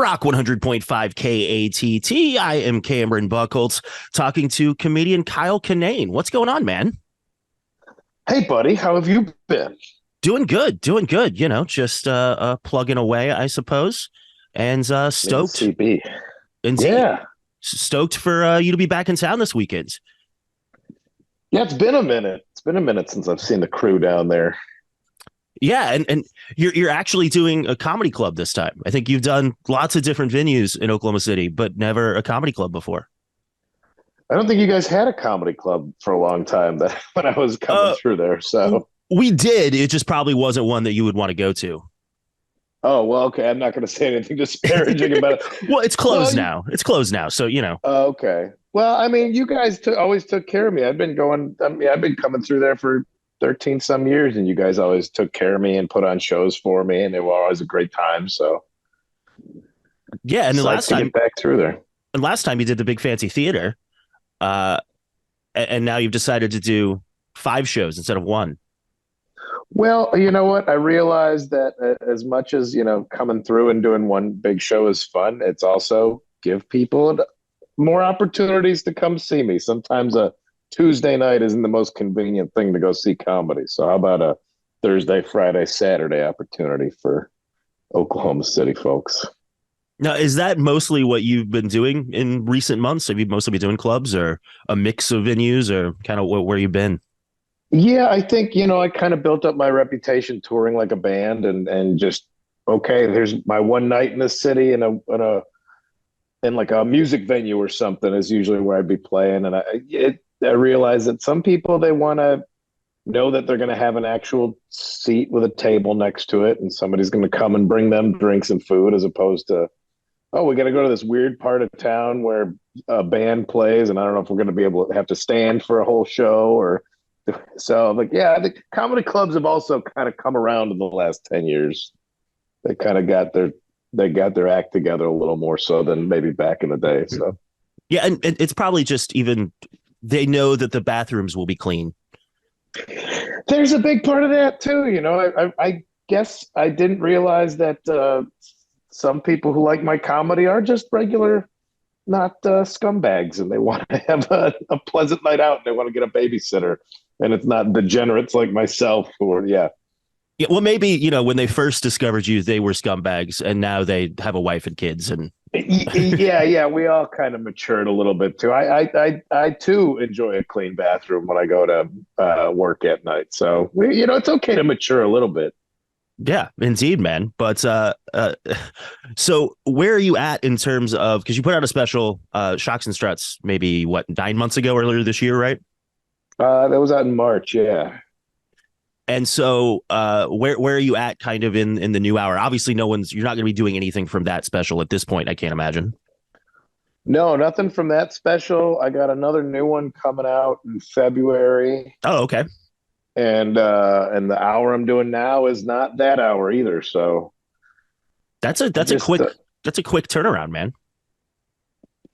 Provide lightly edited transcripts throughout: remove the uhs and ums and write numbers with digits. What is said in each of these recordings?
Rock 100.5 KATT. I am Cameron Buchholtz talking to comedian Kyle Kinane. What's going on, man? Hey, buddy, how have you been? Doing good, doing good. Just plugging away, I suppose. And In stoked, CB. indeed, Yeah. stoked for you to be back in town this weekend. Yeah, it's been a minute. It's been a minute since I've seen the crew down there. Yeah, and you're actually doing a comedy club this time. I think you've done lots of different venues in Oklahoma City, but never a comedy club before. I don't think you guys had a comedy club for a long time that when I was coming Uh, through there. So, we did. It just probably wasn't one that you would want to go to. oh, well, okay. I'm not going to say anything disparaging about it. Well, it's Well, closed now. It's closed now. So, okay. Well, I mean, you guys always took care of me. I've been coming through there for 13 some years, and you guys always took care of me and put on shows for me, and they were always a great time. So, yeah. And then psyched to get back through there. last time you did the big fancy theater, uh, and now you've decided to do 5 shows instead of one. Well, you know what? I realized that as much as, coming through and doing one big show is fun, it's also give people more opportunities to come see me. Sometimes a Tuesday night isn't the most convenient thing to go see comedy. So how about a Thursday, Friday, Saturday opportunity for Oklahoma City folks? Now, is that mostly what you've been doing in recent months? Have you mostly been doing clubs or a mix of venues or kind of where you've been? Yeah, I think, I kind of built up my reputation touring like a band and just, okay, there's my one night in the city in like a music venue or something is usually where I'd be playing. And I realize that some people, they want to know that they're going to have an actual seat with a table next to it and somebody's going to come and bring them drinks and food, as opposed to, oh, we got to go to this weird part of town where a band plays and I don't know if we're going to be able to have to stand for a whole show or so. Like, yeah, I think comedy clubs have also kind of come around in the last 10 years. They kind of got their act together a little more so than maybe back in the day. So Yeah, and it's probably just even they know that the bathrooms will be clean. there's a big part of that too. I guess I didn't realize that some people who like my comedy are just regular, not scumbags, and they want to have a pleasant night out and they want to get a babysitter. And it's not degenerates like myself yeah. Yeah, well, maybe, when they first discovered you, they were scumbags and now they have a wife and kids. And Yeah, we all kind of matured a little bit too. I too enjoy a clean bathroom when I go to work at night. So it's okay to mature a little bit. yeah, indeed, man. But so where are you at in terms of, because you put out a special, Shocks and Struts, maybe 9 months ago, earlier this year, right? That was out in March. Yeah. And so where are you at kind of in the new hour? Obviously, you're not going to be doing anything from that special at this point, I can't imagine. No, nothing from that special. I got another new one coming out in February, Oh, okay. and the hour I'm doing now is not that hour either. So That's a that's a just quick that's a quick turnaround, man.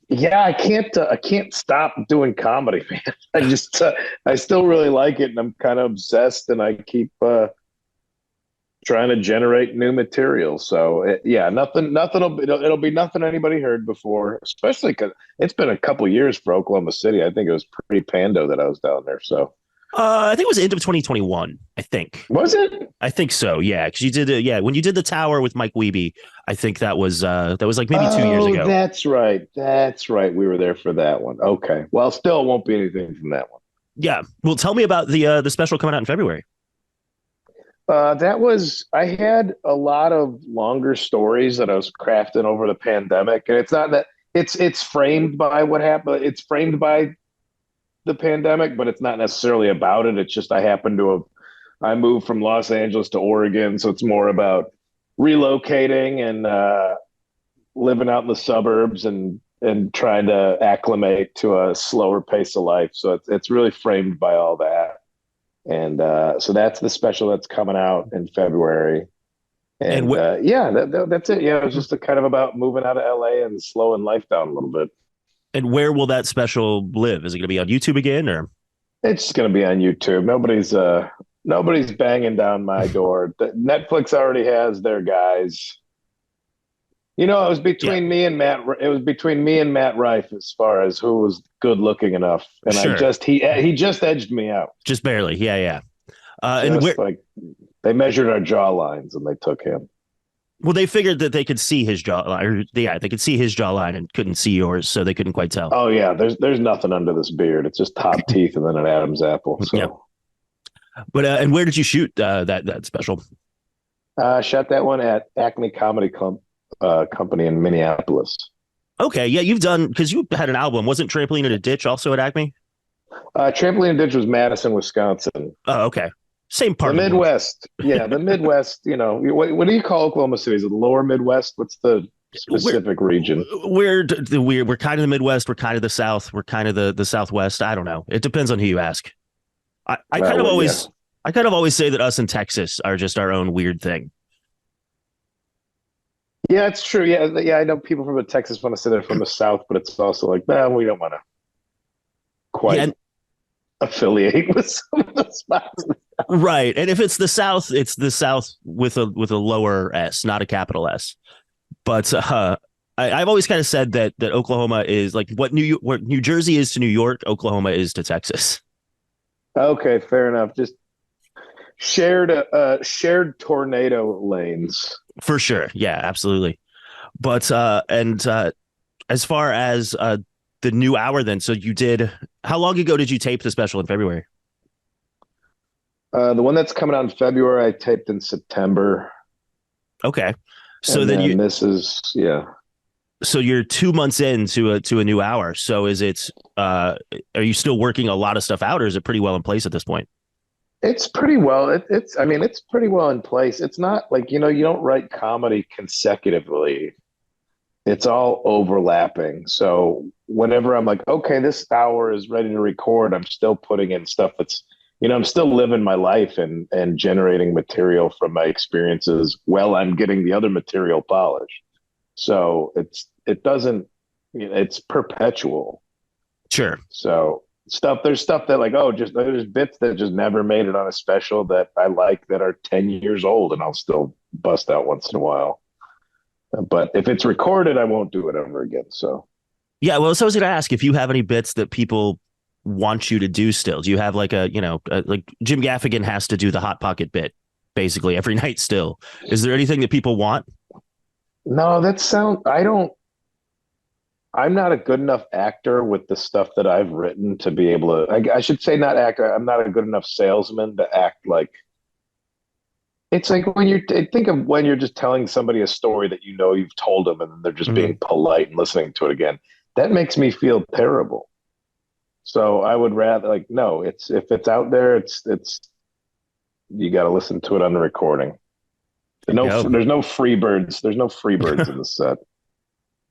yeah, I can't stop doing comedy, man. I still really like it, and I'm kind of obsessed, and I keep trying to generate new material. So yeah, nothing it'll be nothing anybody heard before, especially because it's been a couple years for Oklahoma City. I think it was pre-Pando that I was down there. So I think it was the end of 2021. I think. was it? I think so. Yeah, because you did it. Yeah, when you did the Tower with Mike Wiebe, I think that was like maybe 2 years ago. That's right. That's right. We were there for that one. Okay. Well, still it won't be anything from that one. Yeah. Well, tell me about the special coming out in February. I had a lot of longer stories that I was crafting over the pandemic. And it's not that it's framed by what happened. It's framed by the pandemic, but it's not necessarily about it. It's just I moved from Los Angeles to Oregon. So it's more about relocating and living out in the suburbs and trying to acclimate to a slower pace of life. So it's really framed by all that. And so that's the special that's coming out in February. And yeah, that's it. Yeah, it was just kind of about moving out of LA and slowing life down a little bit. And where will that special live? Is it going to be on YouTube again, or? It's going to be on YouTube. Nobody's banging down my door. Netflix already has their guys. It was Yeah, between me and Matt. It was between me and Matt Rife as far as who was good looking enough, and sure, he just edged me out. just barely. Yeah, yeah. And where Just like they measured our jaw lines and they took him. well, they figured that they could see his jawline, or yeah, they could see his jawline and couldn't see yours, so they couldn't quite tell. Oh yeah, there's nothing under this beard. It's just top teeth and then an Adam's apple. Yeah, So but and where did you shoot that special? shot that one at Acme Comedy Club Company in Minneapolis. Okay, yeah, you've done because you had an album. Wasn't Trampoline in a Ditch also at Acme? Trampoline Ditch was Madison, Wisconsin. Oh, okay, same part The of the world. Midwest. Yeah, the Midwest. What do you call Oklahoma City? Is it the lower Midwest? What's the We're specific region? we're kind of the Midwest. We're kind of the South. We're kind of the Southwest. I don't know. It depends on who you ask. I kind of Well, yeah. always I kind of always say that us in Texas are just our own weird thing. Yeah, it's true. Yeah, yeah. I know people from the Texas want to say they're from the South, but it's also like, no, we don't want to Yeah, quite affiliate with some of the spots. right. And if it's the South, it's the South with a lower S, not a capital S. But I've always kind of said that Oklahoma is like what New Jersey is to New York, Oklahoma is to Texas. Okay, fair enough. Just shared tornado lanes. For sure. Yeah, absolutely. But and as far as the new hour then, so you did how long ago did you tape the special in February? The one that's coming out in February, I taped in September, Okay. So and then then this is yeah. so you're 2 months into a new hour. So is it are you still working a lot of stuff out or is it pretty well in place at this point? It's pretty well. It's I mean, it's pretty well in place. It's not like you don't write comedy consecutively. It's all overlapping. So whenever I'm like, okay, this hour is ready to record, I'm still putting in stuff that's, I'm still living my life and generating material from my experiences while I'm getting the other material polished. So it doesn't, it's perpetual. Sure. So there's stuff that like, oh, just there's bits that just never made it on a special that I like that are 10 years old and I'll still bust out once in a while. But if it's recorded, I won't do it ever again. So Yeah, well, so I was going to ask if you have any bits that people want you to do still. Do you have like like Jim Gaffigan has to do the Hot Pocket bit basically every night still. Is there anything that people want? no, I'm not a good enough actor with the stuff that I've written to be able to, I should say not actor. I'm not a good enough salesman to act like, it's like think of when you're just telling somebody a story that you've told them and they're just Mhm. being polite and listening to it again. That makes me feel terrible. So I would rather like no, it's if it's out there, it's you got to listen to it on the recording. There's no free birds. There's no free birds in the set.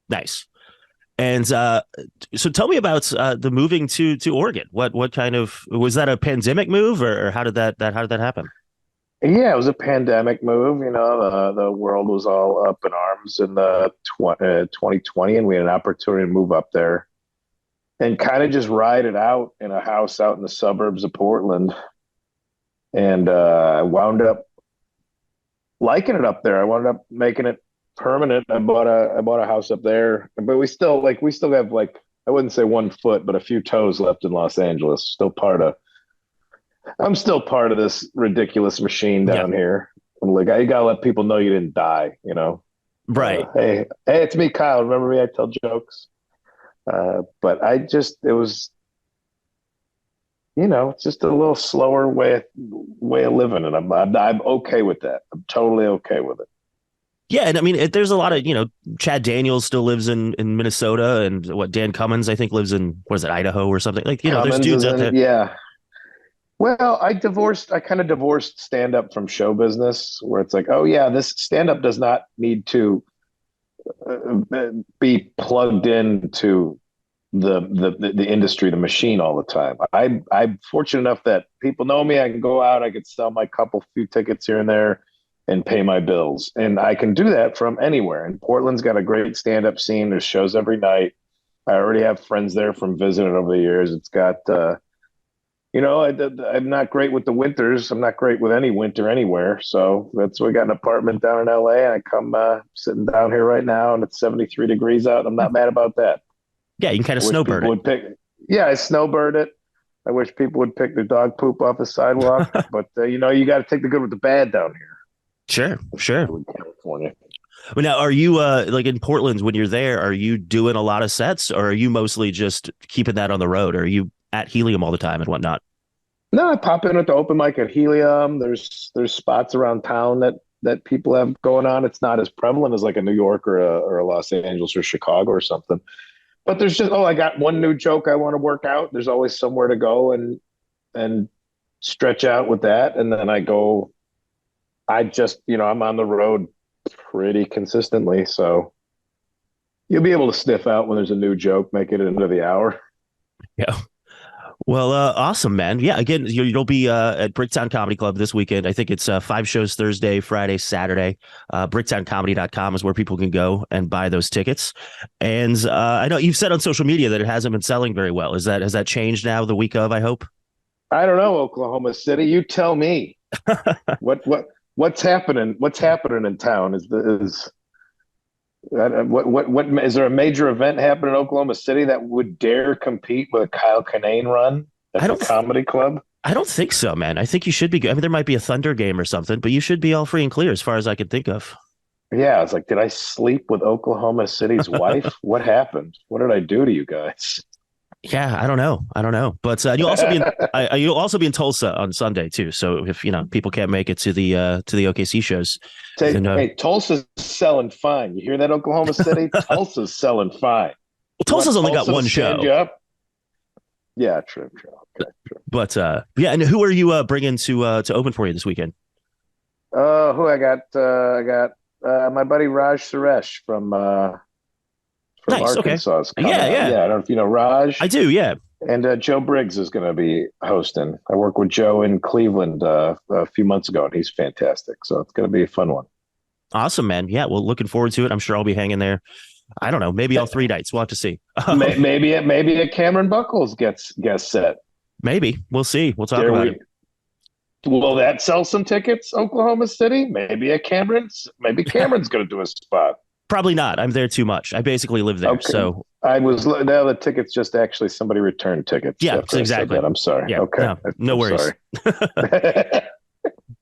Nice. And so tell me about the moving to Oregon. What kind of was that a pandemic move or how did that how did that happen? Yeah, it was a pandemic move. The world was all up in arms in the 2020, and we had an opportunity to move up there and kind of just ride it out in a house out in the suburbs of Portland. And I wound up liking it up there. I wound up making it permanent. I bought a house up there, but we still have like I wouldn't say 1 foot, but a few toes left in Los Angeles. I'm still part of this ridiculous machine Yeah, down here. Like I gotta let people know you didn't die. right. Hey, it's me, Kyle. Remember me? I tell jokes. But it was, it's just a little slower way of living, and I'm okay with that. I'm totally okay with it. Yeah, and I mean, there's a lot of Chad Daniels still lives in Minnesota, and what Dan Cummins I think lives in what is it Idaho or something like there's Cummins dudes is out in, there. yeah. Well, I kind of divorced stand up from show business, where it's like, oh yeah, this stand up does not need to be plugged into the industry, the machine all the time. I'm fortunate enough that people know me. I can go out, I could sell my few tickets here and there and pay my bills. And I can do that from anywhere. And Portland's got a great stand-up scene. There's shows every night. I already have friends there from visiting over the years. It's got I'm not great with the winters. I'm not great with any winter anywhere. So we got an apartment down in LA. And I come sitting down here right now, and it's 73 degrees out. I'm not mad about that. Yeah, you can kind I of wish snowbird people it. would pick. Yeah, I snowbird it. I wish people would pick their dog poop off the sidewalk. But you got to take the good with the bad down here Sure, sure. in California. Well, now, are you like in Portland when you're there? Are you doing a lot of sets, or are you mostly just keeping that on the road? Or are you at Helium all the time and whatnot? No, I pop in at the open mic at Helium. There's spots around town that people have going on. It's not as prevalent as like a New York or a Los Angeles or Chicago or something. But there's just, I got one new joke I want to work out. There's always somewhere to go and stretch out with that. And then I'm on the road pretty consistently. So you'll be able to sniff out when there's a new joke, make it into the hour. Yeah. Well, awesome, man. Yeah, again, you'll be at Bricktown Comedy Club this weekend. I think it's 5 shows Thursday, Friday, Saturday. BricktownComedy.com is where people can go and buy those tickets. And I know you've said on social media that it hasn't been selling very well. Has that changed now the week of, I hope? I don't know, Oklahoma City. You tell me. What's happening? What's happening in town? What is there a major event happening in Oklahoma City that would dare compete with a Kyle Kinane run at the comedy club? I don't think so, man. I think you should be good. I mean, there might be a Thunder game or something, but you should be all free and clear as far as I can think of. Yeah, I was like, did I sleep with Oklahoma City's wife? What happened? What did I do to you guys? Yeah, I don't know. But you'll also be in Tulsa on Sunday too. So if people can't make it to the OKC shows, hey, Tulsa's selling fine. You hear that, Oklahoma City? Tulsa's selling fine. Well, Tulsa's only got one show. Yeah, true. Okay, true. But yeah, and who are you bringing to open for you this weekend? Who I got? I got my buddy Raj Suresh from nice, Arkansas. Okay. Yeah. I don't know if you know Raj. I do, yeah. And Joe Briggs is going to be hosting. I worked with Joe in Cleveland a few months ago, and he's fantastic. So it's going to be a fun one. Awesome, man. Yeah, well, looking forward to it. I'm sure I'll be hanging there. I don't know, maybe all 3 nights. We'll have to see. maybe a Cameron Buchholtz guest set. Maybe we'll see. We'll talk about it. Will that sell some tickets, Oklahoma City? Maybe Cameron's going to do a spot. Probably not. I'm there too much. I basically live there. Okay. So now the tickets just actually somebody returned tickets. Yeah, exactly. I'm sorry. Yeah, okay. No worries.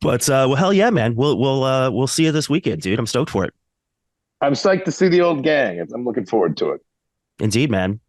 But well, hell yeah, man. We'll see you this weekend, dude. I'm stoked for it. I'm psyched to see the old gang. I'm looking forward to it. Indeed, man.